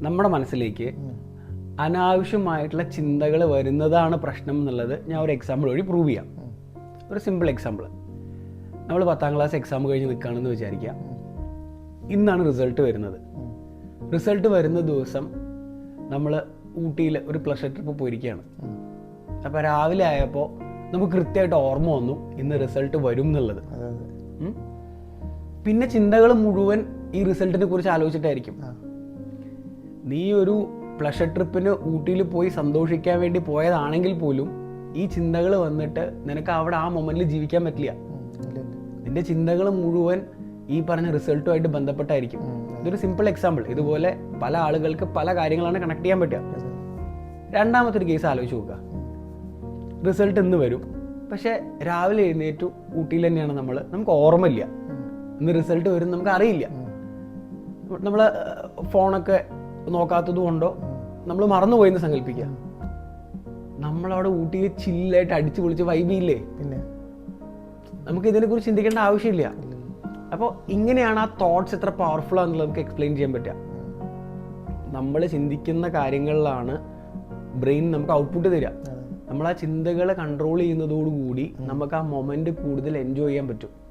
നമ്മുടെ മനസ്സിലേക്ക് അനാവശ്യമായിട്ടുള്ള ചിന്തകൾ വരുന്നതാണ് പ്രശ്നം എന്നുള്ളത് ഞാൻ ഒരു എക്സാമ്പിൾ വഴി പ്രൂവ് ചെയ്യാം. ഒരു സിമ്പിൾ എക്സാമ്പിൾ. നമ്മൾ 10ാം ക്ലാസ് എക്സാം കഴിഞ്ഞ് നിൽക്കുകയാണെന്ന് വിചാരിക്കുക. ഇന്നാണ് റിസൾട്ട് വരുന്നത്. റിസൾട്ട് വരുന്ന ദിവസം നമ്മൾ ഊട്ടിയിൽ ഒരു പ്ലഷർ ട്രിപ്പ് പോയിരിക്കുകയാണ്. അപ്പോൾ രാവിലെ ആയപ്പോൾ നമുക്ക് കൃത്യമായിട്ട് ഓർമ്മ വന്നു ഇന്ന് റിസൾട്ട് വരും എന്നുള്ളത്. പിന്നെ ചിന്തകൾ മുഴുവൻ ഈ റിസൾട്ടിനെ കുറിച്ച് ആലോചിച്ചിട്ടായിരിക്കും. നീ ഒരു പ്ലഷർ ട്രിപ്പിന് ഊട്ടിയിൽ പോയി സന്തോഷിക്കാൻ വേണ്ടി പോയതാണെങ്കിൽ പോലും ഈ ചിന്തകൾ വന്നിട്ട് നിനക്ക് അവിടെ ആ മൊമെന്റിൽ ജീവിക്കാൻ പറ്റില്ല. നിന്റെ ചിന്തകൾ മുഴുവൻ ഈ പറഞ്ഞ റിസൾട്ടുമായിട്ട് ബന്ധപ്പെട്ടായിരിക്കും. ഇതൊരു സിമ്പിൾ എക്സാമ്പിൾ. ഇതുപോലെ പല ആളുകൾക്ക് പല കാര്യങ്ങളാണ് കണക്ട് ചെയ്യാൻ പറ്റുക. രണ്ടാമത്തെ ഒരു കേസ് ആലോചിച്ച് നോക്കുക. റിസൾട്ട് ഇന്ന് വരും, പക്ഷെ രാവിലെ എഴുന്നേറ്റു ഊട്ടിയിൽ തന്നെയാണ് നമുക്ക് ഓർമ്മയില്ല ഇന്ന് റിസൾട്ട് വരും, നമുക്ക് അറിയില്ല. നമ്മൾ ഫോണൊക്കെ നോക്കാത്തത് കൊണ്ടോ നമ്മൾ മറന്നുപോയെന്ന് സങ്കല്പിക്കുക. നമ്മളവിടെ ഊട്ടിയിൽ ചില്ലായിട്ട് അടിച്ചു പൊളിച്ച് വൈബിയില്ലേ, പിന്നെ നമുക്ക് ഇതിനെക്കുറിച്ച് ചിന്തിക്കേണ്ട ആവശ്യമില്ല. അപ്പോൾ ഇങ്ങനെയാണ് ആ തോട്ട്സ് എത്ര പവർഫുൾ ആണെന്നുള്ളത് നമുക്ക് എക്സ്പ്ലെയിൻ ചെയ്യാൻ പറ്റുക. നമ്മൾ ചിന്തിക്കുന്ന കാര്യങ്ങളിലാണ് ബ്രെയിൻ നമുക്ക് ഔട്ട്പുട്ട് തരിക. നമ്മൾ ആ ചിന്തകളെ കൺട്രോൾ ചെയ്യുന്നതോടുകൂടി നമുക്ക് ആ മൊമെന്റ് കൂടുതൽ എൻജോയ് ചെയ്യാൻ പറ്റും.